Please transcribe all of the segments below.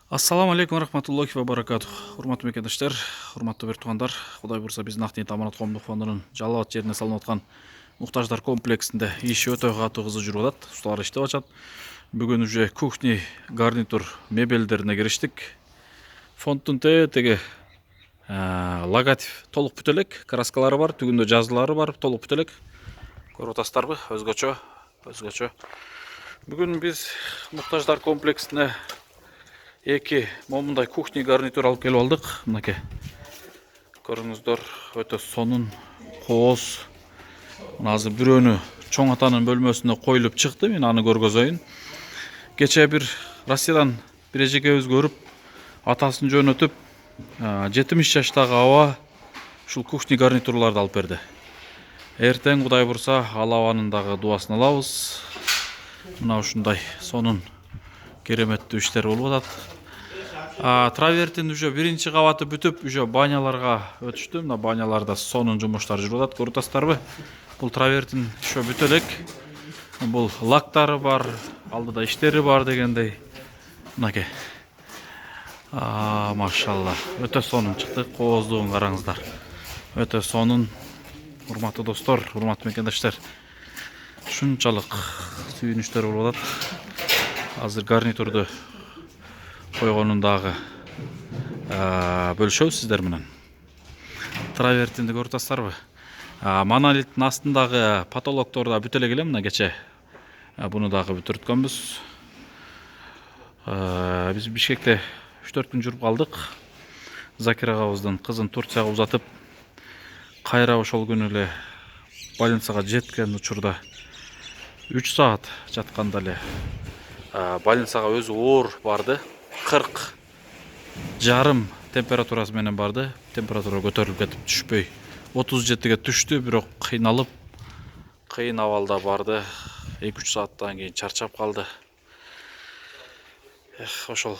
Ассаламу алейкум рахматуллахи ва баракатух. Урматтуу мекендештер, урматтуу бир туугандар, Кудай буйрса биздин Ак-Ниет Аманат коомдук фондунун Жалал Абад жерине салынып аткан муктаждар комплексинде иш өтө катуу кызуу жүрүп атат. Усталар иштеп атышат. Бүгүн уже кухня, гарнитур мебелдерине кириштик. Фонддун теги логотип толук бүтө элек, краскалары бар, түгүндө жазуулары бар, толук бүтө элек. Көрүп атасыздарбы? Өзгөчө. Бүгүн биз муктаждар комплексине эки момундай кухня гарнитур алып келип алдык. Мынакей. Көрүңүздөр, өтө сонун, кооз. Мына азыр бирөөнү чоң атанын бөлмөсүнө коюлуп чыкты. Мен аны көргөзөйүн. Кече бир Россиядан бир эжекебиз көрүп, атасын жөнөтүп, 70 жаштагы аба ушул кухня гарнитурларды алып берди. Эртең Кудай бурса, ал абанын дагы дубасын алабыз. Мына ушундай сонун кереметтүү иштер болуп атат. Травертин уже биринчи кабаты бүтүп, уже баняларга өтүштү. Мына баняларда сонун жумуштар жүрүп атат. Көрүп атасыздарбы? Бул травертин еще бүтө элек. Бул лактары бар, алдыда иштери бар дегендей. Мынакей. Машалла. Өтө сонун чыкты. Кооздугун караңыздар. Өтө сонун. Урматтуу достор, урматтуу мекендештер. Шунчалык сүйүнүчтөр болуп атат. Азыр гарнитурду койгонун дагы бөлүшөбүз сиздер менен. Травертинди көрүп атасыздарбы? Монолиттин астындагы потолоктор да бүтө элек эле, мына кече буну дагы бүтүрткөнбүз. Биз Бишкекте 3-4 күн жүрүп калдык. Закир агабыздын кызын Турцияга узатып, кайра ошол күнү эле больницага жеткен учурда 3 саат жатканда эле больницага өзү оор барды. 40,5 температурасы менен барды. Температура көтөрүлүп кетип түшпөй 37ге түштү, бирок кыйналып, кыйын абалда барды. 2-3 сааттан кийин чарчап калды. Ошол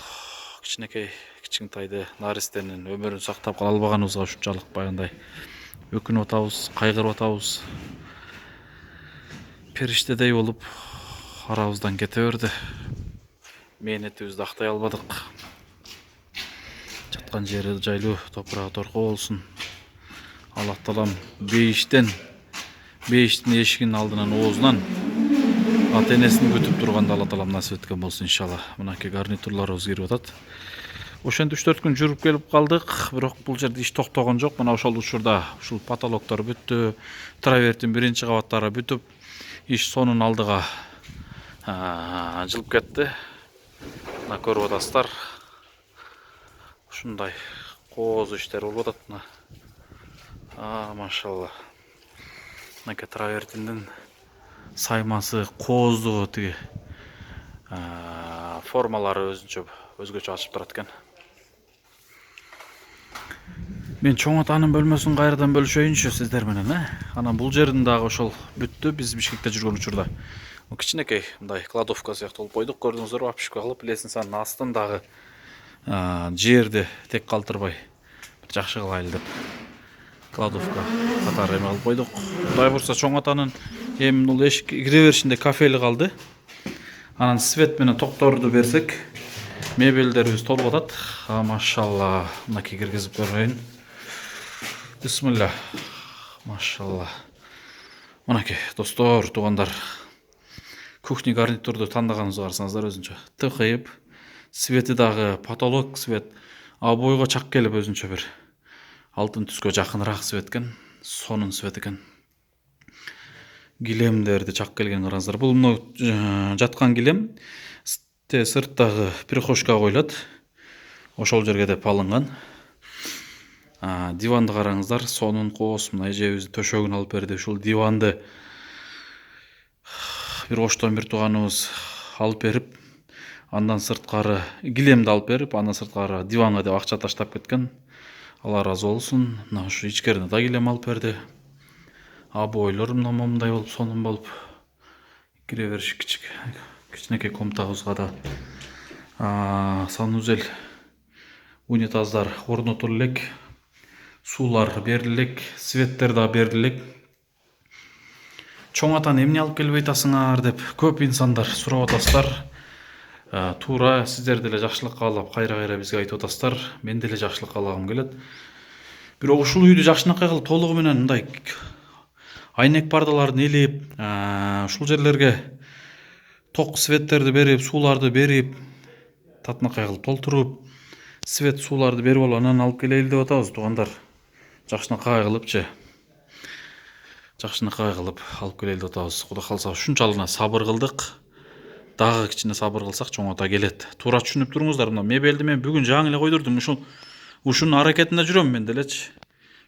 кичинтайды наристенин өмүрүн сактап кала албаганыбызга ушунчалык баягындай өкүнүп атабыз, кайгырып атабыз. Периштедей болуп арабыздан кете берди. Мээнетибизди актай албадык. Жаткан жери жайлуу, топурагы торко болсун. Аллах таалам бейиштин эшигинин алдынан оозунан ата энесин күтүп турганды Алла таалам насип эткен болсун иншалла. Мынакей гарнитурларыбыз кирип атат. Ошентип 3-4 күн жүрүп келип калдык, бирок бул жерде иш токтогон жок. Мына ошол учурда ушул потолоктор бүттү, травертин биринчи кабаттары бүтүп, иш сонун алдыга жылып кетти. Мына көрүп атасыздар. Ушундай кооз иштер болуп атат мына. Машалла. Мынакей травертиндин саймасы, кооздугу тиги формалары өзгөчө ачып турат экен. Мен чоң атанын бөлмөсүн кайрадан бөлүшөйүнчү сиздер менен, Анан бул жердин дагы ошол бүттү. Биз Бишкекте жүргөн учурда кичинекей мындай кладовка сыяктуу кылып койдук. Көрдүңүздөрбү? Апишка кылып, лестницанын астын дагы жерди тек калтырбай жакшы кылайлы деп кладовка катары эме кылып койдук. Кудай бурса чоң атанын эми бул эшик кире беришинде кафели калды. Анан свет менен токторду берсек, мебелдерибиз толуп атат. Машалла. Мынакей киргизип көрөйүн. Бисмилля. Машалла. Мынакей достор, туугандар. Кухня гарнитурду тандаганыбызга карасаңыздар өзүнчө. Тыкайып, свети дагы потолок свет, обойго чак келип өзүнчө бир алтын түскө жакыныраак свет экен. Сонун свет экен. Килемдерди чак келген караңыздар. Бул мына жаткан килем сырттагы прихожкага коюлат. Ошол жерге деп алынган. Диванды караңыздар, сонун кооз. Мына эжебиздин төшөгүн алып берди. Ушул диванды бир оштон бир тууганыбыз алып берип, андан сырткары килемди алып берип, андан сырткары диванга деп акча таштап кеткен. Алла ыраазы болсун. Мына ушу ичкерине да килем алып берди. Обойлор момундай болуп, сонун болуп. Кире бериш кичинекей комнатабызга да санузел, унитаздар орнотулуп элек, суулар бериле элек, светтер да бериле элек. Чоң атаны эмне алып келбей атасыңар деп көп инсандар сурап атасыздар. Туура сиздер деле жакшылык каалап кайра бизге айтып атасыздар. Мен деле жакшылык каалагым келет. Бирок ушул үйдү жакшынакай кылып толугу менен мындай айнек пардаларын илип, ушул жерлерге ток светтерди берип, сууларды берип, татынакай кылып толтуруп, свет сууларды берип алып анан алып келели деп атабыз туугандар. Жакшынакай кылыпчы. Жакшынакай кылып алып келели деп атабыз. Кудай калса ушунчалык сабыр кылдык. Дагы кичине сабыр кылсак чоңота келет. Туура түшүнүп туруңуздар, мына мебелди мен бүгүн жаңы эле койдурдум. Ушунун аракетинде жүрөм мен делечи.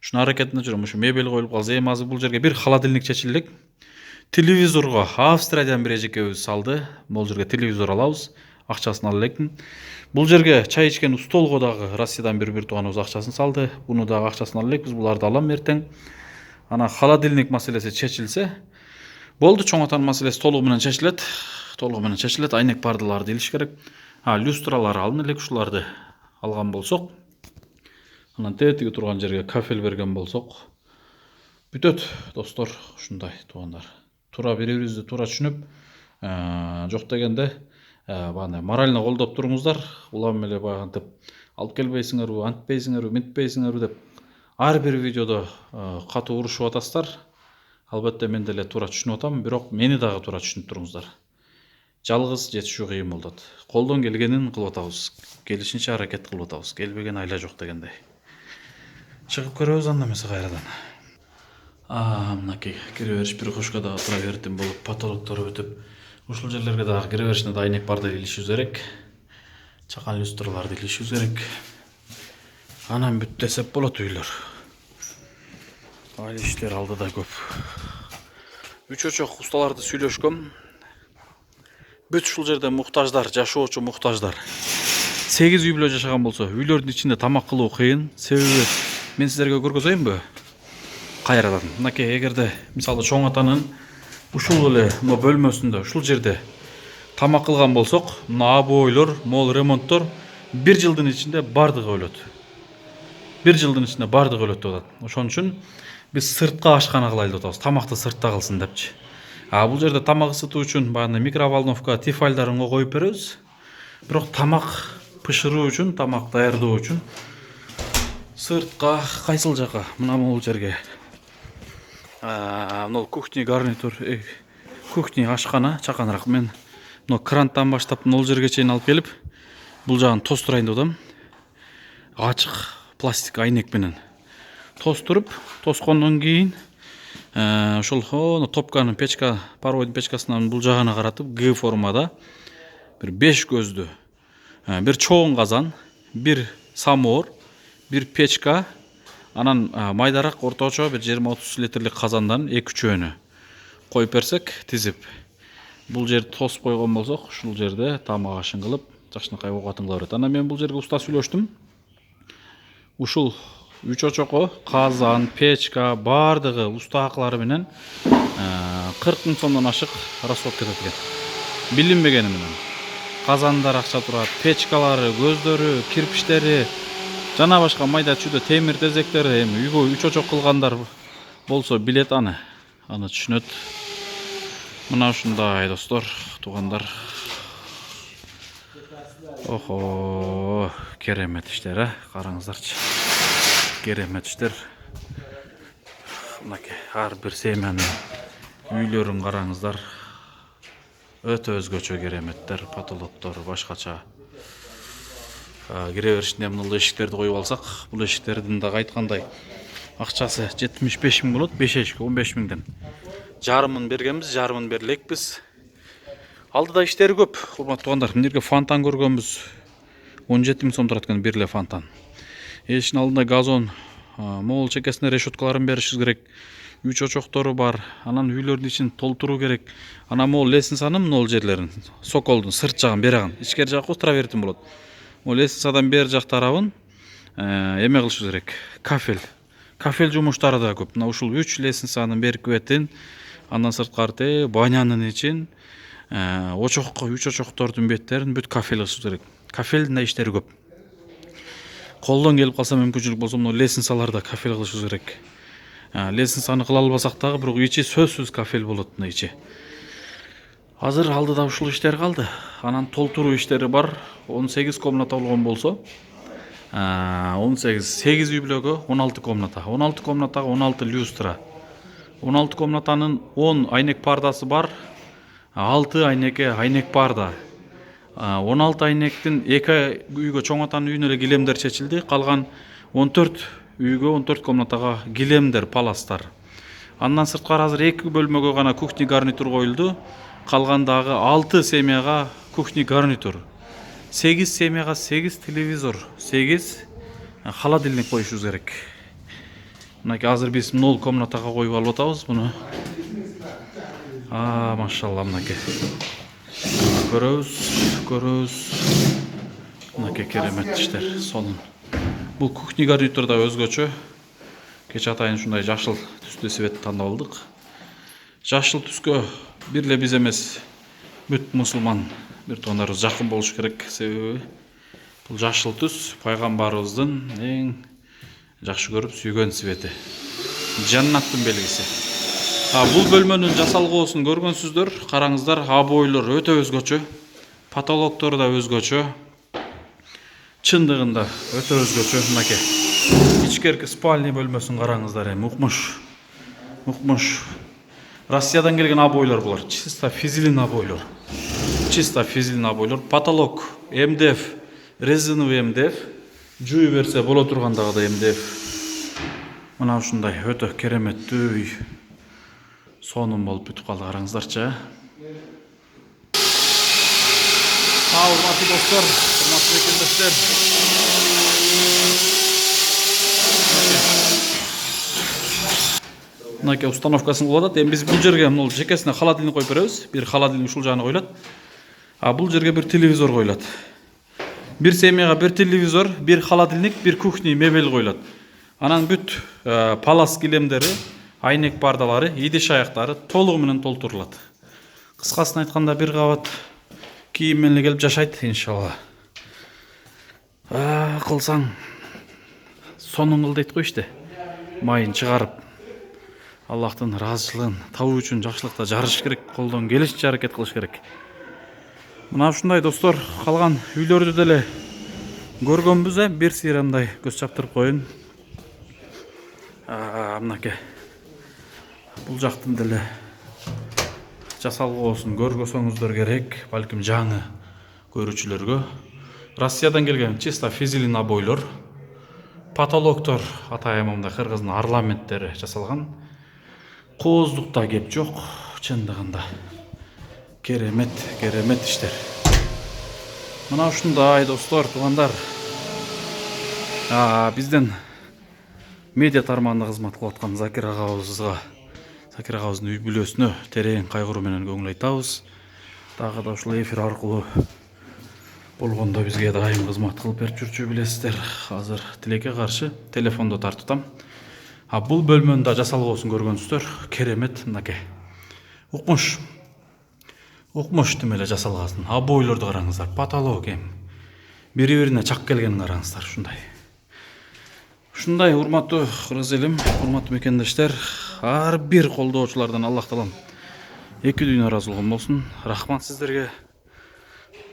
Ушунун аракетинде жүрөм. Ушу мебел коюлуп калса, эми азыр бул жерге бир холодильник чечилдик. Телевизорго Австриядан бир эжекебиз салды. Бул жерге телевизор алабыз. Акчасын ала элекмин. Бул жерге чай ичкен столго дагы Россиядан бир тууганыбыз акчасын салды. Буну дагы акчасын ала элекпиз. Буларды алам эртең. Ана холодильник маселеси чечилсе, болду, чоңотан маселеси толугу менен чечилет. Айнек пардаларды илиш керек. Люстралар алын элек, ушуларды алган болсок, анан тетиги турган жерге кафель берген болсок, бүтөт достор. Ушундай туугандар. Туура бири-бирибизди туура түшүнүп, жок дегенде баягы морально колдоп туруңуздар. Улам эле баягынтип алып келбейсиңерби, антпейсиңерби, мынтпейсиңерби деп ар бир видеодо катуу урушуп атасыздар. Албетте мен деле туура түшүнүп атам, бирок мени дагы туура түшүнүп туруңуздар. Жалгыз жетишүү кыйын болот. Колдон келгенин кылып атабыз. Келишинче аракет кылып атабыз. Келбеген айла жок дегендей. Чыгып көрөбүз анда эмесе кайрадан. Мынакей кире бериш бир кошко дагы тура бердим болуп, потолоктору бүтүп, ушул жерлерге дагы кире беришине да айнек барды илишибиз керек. Чакан люстраларды илишибиз керек. Анан бүт десеп болот үйлөр. Али иштер алдыда көп. Үч очок усталарды сүйлөшкөм. Бүт ушул жерде муктаждар, жашоочу муктаждар. 8 үй бүлө жашаган болсо, үйлөрдүн ичинде тамак кылуу кыйын. Себеби мен сиздерге көргөзөйүнбү? Кайрадан. Мынакей эгерде мисалы чоң атанын ушул эле бөлмөсүндө, ушул жерде тамак кылган болсок, мына обойлор, мол ремонттор 1 жылдын ичинде бардыгы өлөт. 1 жылдын ичинде бардыгы өлөт деп атат. Ошон үчүн биз сыртка ашкана кылайлы деп атабыз. Тамакты сыртта кылсын депчи. Бул жерде тамак ысытуу үчүн баягы микроволновка тефальдарын коюп беребиз. Бирок тамак пышыруу үчүн, тамак даярдоо үчүн сыртка кайсыл жака? Мына бул жерге. Мына кухня гарнитур, кухня ашкана чаканыраак. Мен мына кранттан баштап мына жерге чейин алып келип, бул жагын тостурайын деп атам. Ачык пластик айнек менен тостуруп, тоскондон кийин ошол топканын печка, паровойдун печкасынан бул жагына каратып Г формада бир 5 көздүү, бир чоң казан, бир самовар, бир печка, анан майдарак орточо бир 20-30 литрлик казандан 2-3 коюп берсек, тизип, бул жерди тосуп койгон болсок, ушул жерде тамак ашын кылып, жакшынакай оокатын кыла берет. Анан мен бул жерге уста сүйлөштүм. Ушул 3 очокко казан, печка бардыгы уста акылары менен 40 000 сомдон ашык расход кетет экен. Билинбегени менен. Казандар акча турат, печкалары, көздөрү, кирпичтери, жана башка майда чүйдө темир тезектери, эми үйгө 3 очок кылгандар болсо билет аны түшүнөт. Мына ушундай достор, туугандар. Охо, керемет иштер, караңыздарчы. Керемет иштер. Мынакей ар бир семьянын үйлөрүн караңыздар. Өтө өзгөчө кереметтер, потолоктор башкача. Кире беришинде мына эшиктерди коюп алсак, бул эшиктердин дагы айткандай акчасы 75 000 болот, 5 эшик 15 000ден. Жарымын бергенбиз, жарымын берлекпиз. Алдыда иштери көп, урматтуу туугандар. Мына жерге фонтан көргөнбүз. 17 000 сом турат экен бир эле фонтан. Эшиктин алдында газон, могул чекесине решеткаларын беришибиз керек. 3 очоктору бар. Анан үйлөрдүн ичин толтуруу керек. Анан могул лестницанын могул жерлерин, соколдун сырт жагын, бери жагын, ичкери жагы травертин болот. Могул лестницадан бери жак тарабын эме кылышыбыз керек. Кафель жумуштары да көп. Мына ушул 3 лестницанын берки бетин, андан сырткары банянын ичин, очокко 3 очоктордун беттерин бүт кафель кылышыбыз керек. Кафелдин да иштери көп. Колдон келип калса, мүмкүнчүлүк болсо, мына лестницаларда кафель кылышыбыз керек. Лестницаны кыла албасак дагы, бирок ичи сөзсүз кафель болот, мына ичи. Азыр алдыда ушул иштер калды. Анан толтуруу иштери бар. 18 комната болгон болсо, 8 үй бүлөгө 16 комната. 16 комнатага 16 люстра. 16 комнатанын 10 айнек пардасы бар. 6 айнеке айнек парда. 16 айнектин 2 үйгө чоң атанын үйүнө эле килемдер чечилди. Калган 14 үйгө 14 комнатага килемдер, паластар. Андан сырткары азыр 2 бөлмөгө гана кухня гарнитур коюлду. Калгандагы 6 семьяга кухня гарнитур. 8 семьяга 8 телевизор, 8 холодильник коюшубуз керек. Мынакей азыр биз 0 комнатага коюп алып атабыз буну. Машалла, мынакей. Көрөбүз. Мынакей керемет иштер, сонун. Бул кухня гарнитур да өзгөчө. Кеч атайын ушундай жашыл түстө свет тандап алдык. Жашыл түскө бир эле биз эмес, бүт мусулман бир туугандарыбыз жакын болуш керек. Себеби бул жашыл түс пайгамбарыбыздын эң жакшы көрүп сүйгөн свети. Жаннаттын белгиси. Бул бөлмөнүн жасалгоосун көргөнсүздөр, караңыздар, обойлор өтө өзгөчө. Потолоктору да өзгөчө. Чындыгында өтө өзгөчө. Мынакей. Ичкерки спальный бөлмөсүн караңыздар, укмуш. Россиядан келген обойлор булар. Чисто физилин обойлор. Потолок МДФ, резиновый МДФ. Жуй берсе боло тургандагы МДФ. Мына ушундай өтө кереметтүү үй. Сонун болуп бүтүп калды, караңыздарчы. Урматтуу достор, урматтуу мекендештер. Мынакей установкасын кылып атат. Эми биз бул жерге мына жекесине холодильник коюп беребиз. Бир холодильник ушул жагына коюлат. Бул жерге бир телевизор коюлат. Бир семьяга бир телевизор, бир холодильник, бир кухня мебель коюлат. Анан бүт палас килемдери, айнек пардалары, идиш аяктары толугу менен толтурулат. Кыскасын айтканда бир кабат кийим менен келип жашайт, иншалла. Кылсаң сонун кыл дейт го иште. Майын чыгарып, Аллахтын ыраазычылыгын табуу үчүн жакшылыкта жарыш керек, колдон келишинче аракет кылыш керек. Мына ушундай достор, калган үйлөрдү деле көргөнбүз, бир сыйрамдай көз чаптырып коюн. Мынакей. Бул жактын деле жасалгоосун көргөсөңүздөр керек, балким жаңы көрүүчүлөргө. Россиядан келген чисто физилин обойлор. Потолоктор атайын мындай кыргыздын орнаменттери жасалган. Кооздукта кеп жок, чындыгында. Керемет иштер. Мына ушундай достор, туугандар. Бизден медиа тармагында кызмат кылып аткан Закир агабыздын үй бүлөсүнө терең кайгыруу менен көңүл айтабыз. Дагы да ушул эфир аркылуу болгондо бизге дайым кызмат кылып берип жүрчү билесиздер. Азыр тилекке каршы телефондо тартытам. Бул бөлмөнүн да жасалгоосун көргөнсүздөр, керемет, мынакей. Укмуш тим эле жасалгасын. Обойлорду караңыздар, потолок бири-бирине чак келгенин караңыздар, ушундай урматтуу кыргыз элим, урматтуу мекендештер, ар бир колдоочулардан Аллах таалам эки дүйнө ыраазы болсун. Рахмат сиздерге.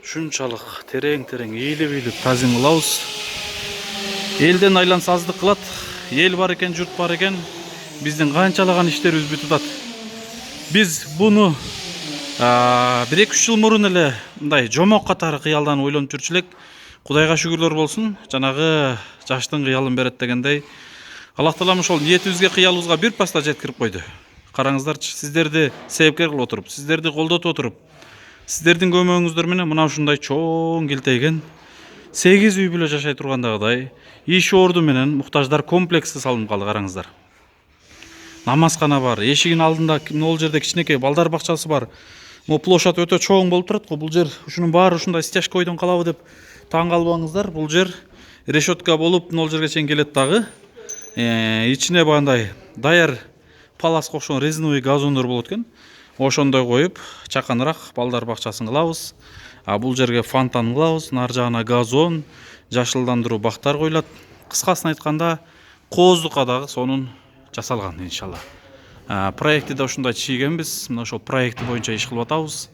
Шунчалык терең ийилип тазим кылабыз. Элден айланса аздык кылат. Эл бар экен, журт бар экен. Биздин канчалаган иштерибиз бүтүп атат. Биз буну 1-2 жыл мурун эле мындай жомок катары кыялдан ойлонуп жүрчү элек. Кудайга шүгүрлөр болсун. Жанагы жаштын кыялын берет дегендей. Аллах таалам ошол ниетибизге, кыялыбызга бир паста жеткирип койду. Караңыздарчы, сиздерди себепкер кылып отуруп, сиздерди колдотуп отуруп, сиздердин көмөгүңүздөр менен мына ушундай чоң келтейген 8 үй бүлө жашай тургандагыдай иш орду менен муктаждар комплекси салынып калды. Караңыздар. Намазкана бар, эшигин алдында могул жерде кичинекей балдар бакчасы бар. Могу площадь өтө чоң болуп турат го. Бул жер ушунун баары ушундай стяжка ойдон калабы деп таң калбаңыздар. Бул жер решетка болуп могул жерге чейин келет дагы. Ичине багандай даяр паласка окшогон резиновый газондор болот экен. Ошондой коюп, чаканыраак балдар бакчасын кылабыз. Бул жерге фонтан кылабыз, нар жагына газон, жашылдандыруу бактар коюлат. Кыскасын айтканда, кооздукка дагы сонун жасалган, иншалла. Проекти да ушундай чийгенбиз. Мына ошол проекти боюнча иш кылып атабыз.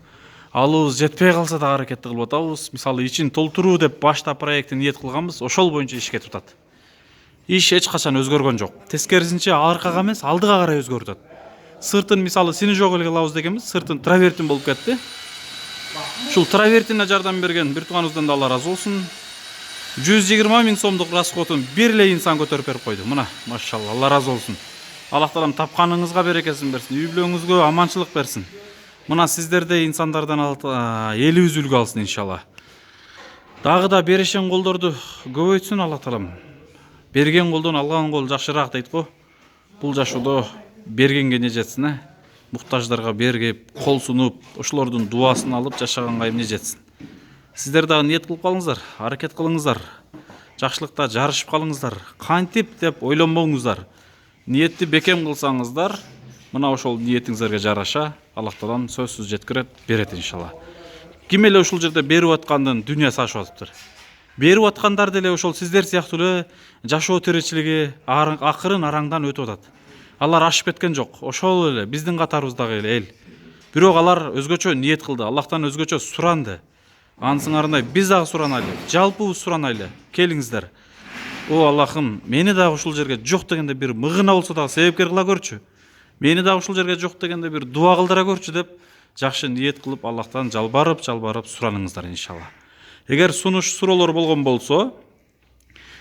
алыбыз жетпей калса да аракетти кылып атабыз. Мисалы ичин толтуруу деп башта проектти ниет кылганбыз, ошол боюнча ишке кетип атат. Иш эч качан өзгөргөн жок. Тескерисинче аркага эмес, алдыга карай өзгөрүп атат. Сыртын мисалы синежок эле кылабыз дегенбиз, сыртын травертин болуп кетти. Ушул травертине жардам берген бир тууганыбыздан да Алла ыраазы болсун. 120 000 сомдук расходун бир эле инсан көтөрүп берип койду. Мына, машалла, Алла ыраазы болсун. Аллах таалам тапканыңызга берекесин берсин, үй бүлөңүзгө аманчылык берсин. Мына сиздердей инсандардан элибиз үлгү алсын иншалла. Дагы да беришен колдорду көбөйтсүн Аллах таалам. Берген колдон алган кол жакшыраак дейт го. Бул жашоодо бергенге эмне жетсин, муктаждарга бергип, кол сунуп, ошолордун дуасын алып жашаганга эмне жетсин. Сиздер дагы ниет кылып калыңыздар, аракет кылыңыздар. Жакшылыкта жарышып калыңыздар. Кантип деп ойлонбоңуздар. Ниетти бекем кылсаңыздар, мына ошол ниетиңиздерге жараша Аллах таалам сөзсүз жеткирет, берет иншалла. Ким эле ушул жерде берип аткандын дүниясы ашып атыптыр. Берип аткандар деле ошол сиздер сыяктуу эле жашоо тиричилиги акырын араңдан өтүп атат. Алар ашып кеткен жок. Ошол эле биздин катарыбыздагы эле эл. Бирок алар өзгөчө ниет кылды, Аллахтан өзгөчө суранды. Ансыңарындай биз дагы суранайлы, жалпыбыз суранайлы. Келиңиздер. О Аллахым, мени дагы ушул жерге жок дегенде бир мыгына болсо дагы себепкер кыла көрчү. Мени дагы ушул жерге жок дегенде бир дуа кылдыра көрчү деп жакшы ниет кылып Аллахтан жалбарып сураныңыздар иншалла. Эгер сунуш суроолор болгон болсо,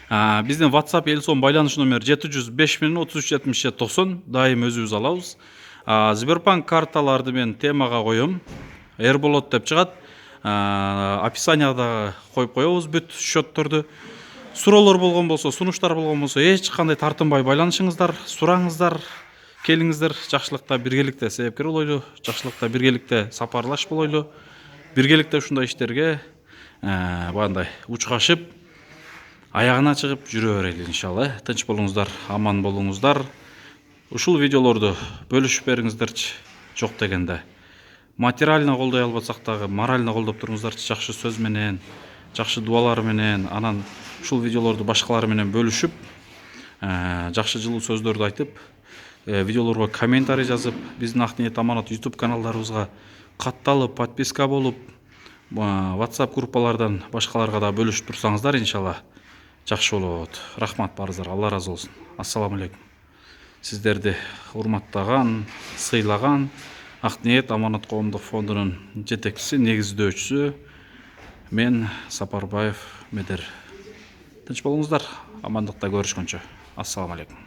биздин WhatsApp Элсон байланыш номер 705 33 90 дайым өзүбүз алабыз. Сбербанк карталарды мен темага коем. Эрболот деп чыгат. Описанияда коюп коебуз бүт счетторду. Суроолор болгон болсо, сунуштар болгон болсо, эч кандай тартынбай байланышыңыздар, сураңыздар, келиңиздер, жакшылыкта биргеликте себепкер болойлу, жакшылыкта биргеликте сапарлаш болойлу, биргеликте ушундай иштерге бандай учкашып, аягына чыгып жүрө берели иншалла. Тынч болуңуздар, аман болуңуздар. Ушул видеолорду бөлүшүп бериңиздерчи, жок дегенде. Материально колдой албасак дагы, морально колдоп туруңуздарчы, жакшы сөз менен, жакшы дуалар менен, анан ушул видеолорду башкалар менен бөлүшүп, жакшы жылуу сөздөрдү айтып, видеолорго комментарий жазып, биздин Ак ниет аманат YouTube каналдарыбызга катталып, подписка болуп, WhatsApp группалардан башкаларга да бөлүшүп турсаңыздар иншалла жакшы болот. Рахмат барыңыздар, Алла ыраазы болсун. Ассаламу алейкум. Сиздерди урматтаган, сыйлаган Ак ниет аманат коомдук фондунун жетекчиси, негиздөөчүсү мен Сапарбаев Медер. Тынч болуңуздар, амандыкта көрүшкөнчө. Ассаламу алейкум.